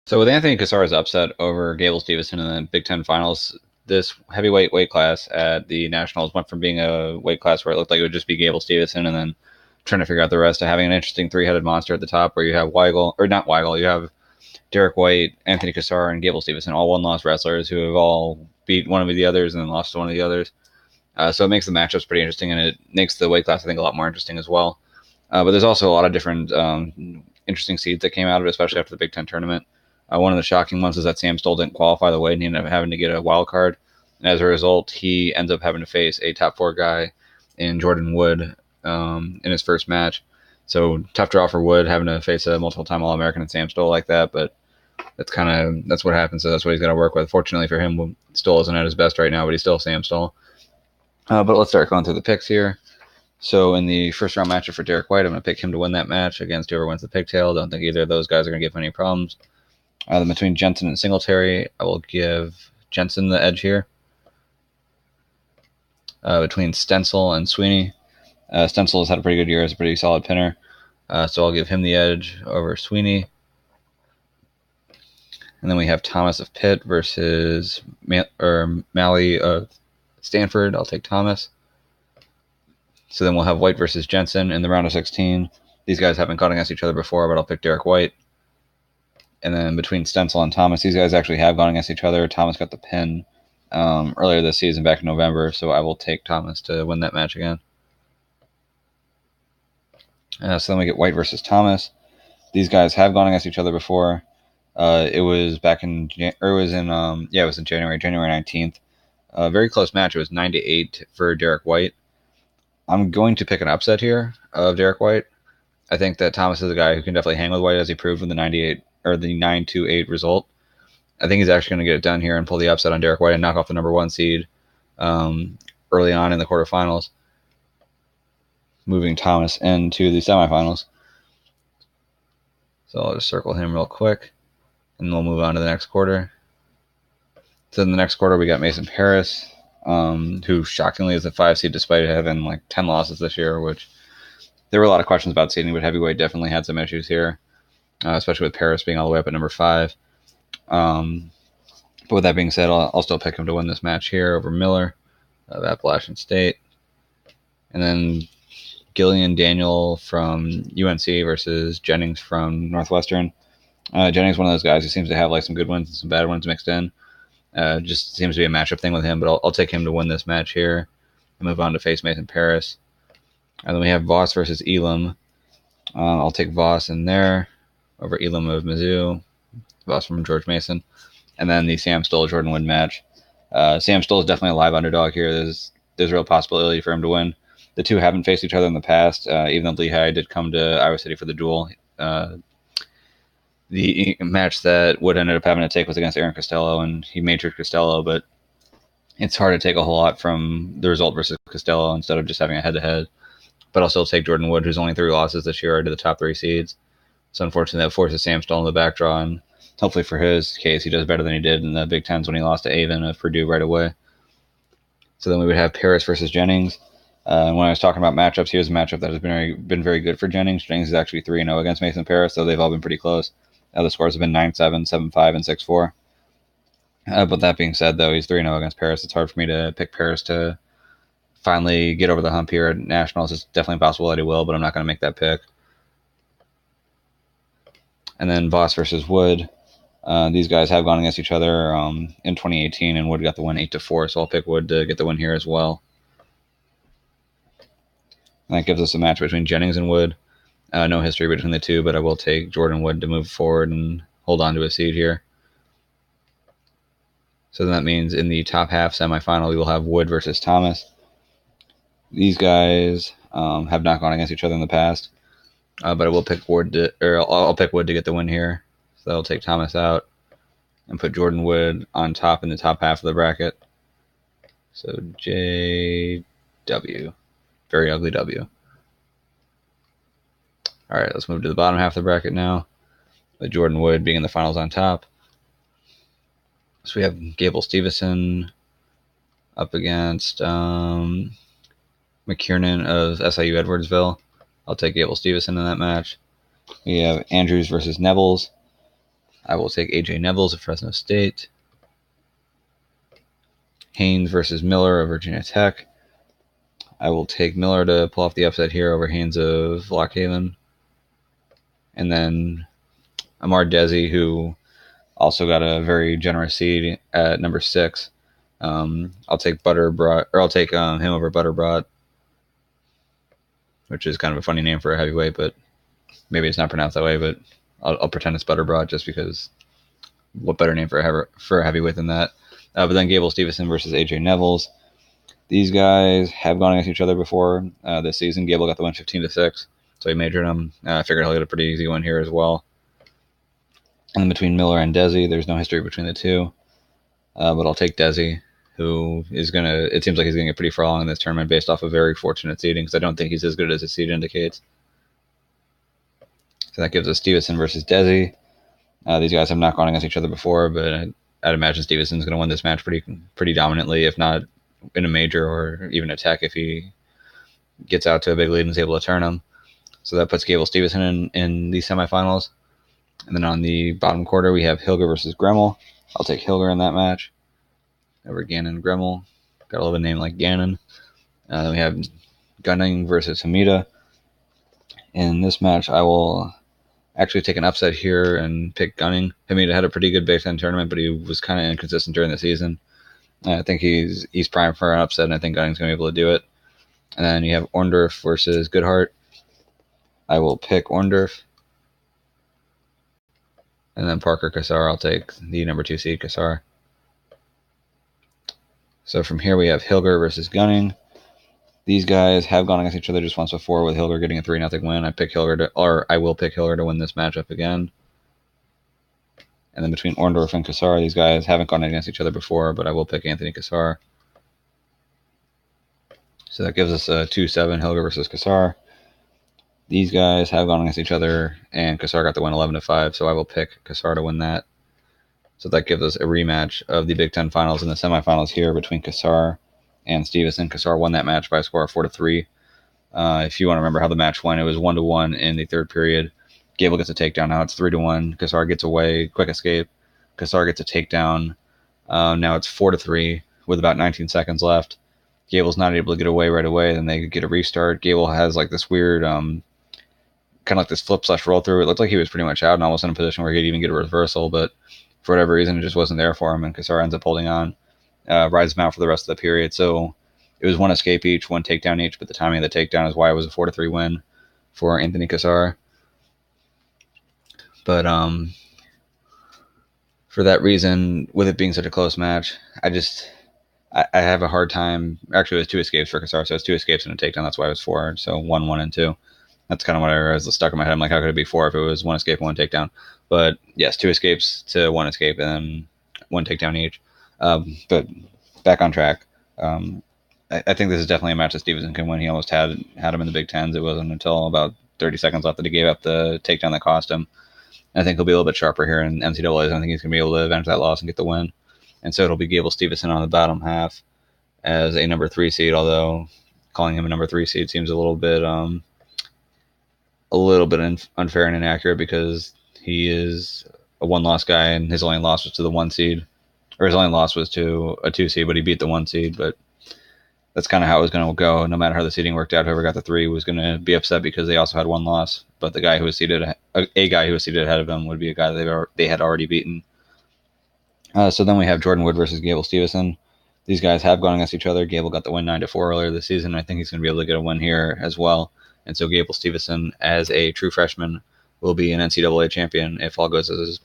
So with Anthony Cassara's upset over Gable Stevenson in the Big Ten Finals, this heavyweight weight class at the Nationals went from being a weight class where it looked like it would just be Gable Stevenson and then trying to figure out the rest to having an interesting three-headed monster at the top where you have Weigel, or not Weigel, you have Derek White, Anthony Cassara, and Gable Stevenson, all one-loss wrestlers who have all beat one of the others and then lost to one of the others. So it makes the matchups pretty interesting, and it makes the weight class, I think, a lot more interesting as well. But there's also a lot of different interesting seeds that came out of it, especially after the Big Ten tournament. One of the shocking ones is that Sam Stoll didn't qualify the way, and he ended up having to get a wild card. And as a result, he ends up having to face a top four guy in Jordan Wood in his first match. So tough draw for Wood, having to face a multiple-time All-American and Sam Stoll like that. But that's what happens. So that's what he's got to work with. Fortunately for him, Stoll isn't at his best right now, but he's still Sam Stoll. But let's start going through the picks here. So in the first round matchup for Derek White, I'm going to pick him to win that match against whoever wins the pigtail. Don't think either of those guys are going to give any problems. Then between Jensen and Singletary, I will give Jensen the edge here. Between Stencil and Sweeney, Stencil has had a pretty good year as a pretty solid pinner, so I'll give him the edge over Sweeney. And then we have Thomas of Pitt versus Malley of Stanford. I'll take Thomas. So then we'll have White versus Jensen in the round of 16. These guys haven't gone against each other before, but I'll pick Derek White. And then between Stencil and Thomas, these guys actually have gone against each other. Thomas got the pin earlier this season, back in November, so I will take Thomas to win that match again. So then we get White versus Thomas. These guys have gone against each other before. It was in January 19th. A very close match. It was 9-8 for Derek White. I'm going to pick an upset here of Derek White. I think that Thomas is a guy who can definitely hang with White, as he proved in the 9-8 result. I think he's actually going to get it done here and pull the upset on Derek White and knock off the number one seed early on in the quarterfinals, moving Thomas into the semifinals. So I'll just circle him real quick, and we'll move on to the next quarter. So in the next quarter, we got Mason Paris, who shockingly is a 5 seed despite having like 10 losses this year, which there were a lot of questions about seeding, but heavyweight definitely had some issues here, especially with Paris being all the way up at number 5. But with that being said, I'll still pick him to win this match here over Miller of Appalachian State. And then Gillian Daniel from UNC versus Jennings from Northwestern. Jennings is one of those guys who seems to have like some good ones and some bad ones mixed in. Just seems to be a matchup thing with him, but I'll take him to win this match here and move on to face Mason Paris. And then we have Voss versus Elam. I'll take Voss in there over Elam of Mizzou. Voss from George Mason. And then the Sam Stoll-Jordan Wood match. Sam Stoll is definitely a live underdog here. There's a real possibility for him to win. The two haven't faced each other in the past, even though Lehigh did come to Iowa City for the duel. The match that Wood ended up having to take was against Aaron Costello, and he majored Costello, but it's hard to take a whole lot from the result versus Costello instead of just having a head-to-head. But I'll still take Jordan Wood, who's only 3 losses this year, to the top 3 seeds. So unfortunately, that forces Sam Stoll in the back draw, and hopefully for his case, he does better than he did in the Big Tens when he lost to Avon of Purdue right away. So then we would have Paris versus Jennings. When I was talking about matchups, here's a matchup that has been very good for Jennings. Jennings is actually 3-0 against Mason Paris, so they've all been pretty close. The scores have been 9-7, 7-5, and 6-4. But that being said, though, he's 3-0 against Paris. It's hard for me to pick Paris to finally get over the hump here at Nationals. It's definitely possible that he will, but I'm not going to make that pick. And then Voss versus Wood. These guys have gone against each other in 2018, and Wood got the win 8-4, so I'll pick Wood to get the win here as well. And that gives us a match between Jennings and Wood. No history between the two, but I will take Jordan Wood to move forward and hold on to a seed here. So that means in the top half semifinal, we will have Wood versus Thomas. These guys have not gone against each other in the past, but I will pick I'll pick Wood to get the win here. So I'll take Thomas out and put Jordan Wood on top in the top half of the bracket. So JW, very ugly W. All right, let's move to the bottom half of the bracket now, with Jordan Wood being in the finals on top. So we have Gable Stevenson up against McKiernan of SIU Edwardsville. I'll take Gable Stevenson in that match. We have Andrews versus Nevels. I will take AJ Neville's of Fresno State. Haynes versus Miller of Virginia Tech. I will take Miller to pull off the upset here over Haynes of Lockhaven. And then Amar Desi, who also got a very generous seed at number 6. I'll take I'll take him over Butterbrat, which is kind of a funny name for a heavyweight, but maybe it's not pronounced that way. But I'll pretend it's Butterbrat just because. What better name for a heavyweight than that? But then Gable Stevenson versus AJ Neville's. These guys have gone against each other before this season. Gable got the win 15-6, so he majored him. I figured he'll get a pretty easy win here as well. And then between Miller and Desi, there's no history between the two. But I'll take Desi, who is going to, it seems like he's going to get pretty far along in this tournament based off of very fortunate seeding, because I don't think he's as good as his seed indicates. So that gives us Stevenson versus Desi. These guys have not gone against each other before, but I'd imagine Stevenson's going to win this match pretty dominantly, if not in a major or even a tech if he gets out to a big lead and is able to turn him. So that puts Gable Stevenson in the semifinals. And then on the bottom quarter, we have Hilger versus Gremmel. I'll take Hilger in that match over Gannon Gremmel. Got a little bit of name like Gannon. Then we have Gunning versus Hamida. In this match, I will actually take an upset here and pick Gunning. Hamida had a pretty good Big Ten tournament, but he was kind of inconsistent during the season. I think he's primed for an upset, and I think Gunning's going to be able to do it. And then you have Orndorff versus Goodhart. I will pick Orndorff. And then Parker Kassar, I'll take the number 2 seed, Kassar. So from here we have Hilger versus Gunning. These guys have gone against each other just once before, with Hilger getting a 3-0 win. I will pick Hilger to win this matchup again. And then between Orndorff and Kassar, these guys haven't gone against each other before, but I will pick Anthony Kassar. So that gives us a 2-7 Hilger versus Kassar. These guys have gone against each other, and Kassar got the win 11-5, so I will pick Kassar to win that. So that gives us a rematch of the Big Ten Finals and the semifinals here between Kassar and Stevenson. Kassar won that match by a score of 4-3. If you want to remember how the match went, it was 1-1 in the third period. Gable gets a takedown. Now it's 3-1. Kassar gets away, quick escape. Kassar gets a takedown. Now it's 4-3 with about 19 seconds left. Gable's not able to get away right away. Then they get a restart. Gable has like this weird, kind of like this flip/roll through. It looked like he was pretty much out and almost in a position where he could even get a reversal, but for whatever reason, it just wasn't there for him, and Kassar ends up holding on, rides him out for the rest of the period. So it was one escape each, one takedown each, but the timing of the takedown is why it was a 4-3 win for Anthony Kassar. But for that reason, with it being such a close match, I have a hard time. Actually, it was 2 escapes for Kassar, so it's 2 escapes and a takedown. That's why it was 4. So 1, 1, and 2. That's kind of what I was stuck in my head. I'm like, how could it be 4 if it was 1 escape and 1 takedown? But yes, 2 escapes to 1 escape and then 1 takedown each. But back on track. I think this is definitely a match that Stevenson can win. He almost had him in the Big Tens. It wasn't until about 30 seconds left that he gave up the takedown that cost him. I think he'll be a little bit sharper here in NCAAs. I think he's going to be able to avenge that loss and get the win. And so it'll be Gable Stevenson on the bottom half as a number 3 seed, although calling him a number 3 seed seems a little bit unfair and inaccurate, because he is a 1-loss guy and his only loss was to the 1 seed, or his only loss was to a 2 seed, but he beat the 1 seed. But that's kind of how it was going to go. No matter how the seeding worked out, whoever got the 3 was going to be upset because they also had 1 loss. But the guy who was seated, a guy who was seated ahead of him, would be a guy that they had already beaten. So then we have Jordan Wood versus Gable Stevenson. These guys have gone against each other. Gable got the win 9-4 earlier this season. I think he's going to be able to get a win here as well. And so Gable Stevenson, as a true freshman, will be an NCAA champion if all goes as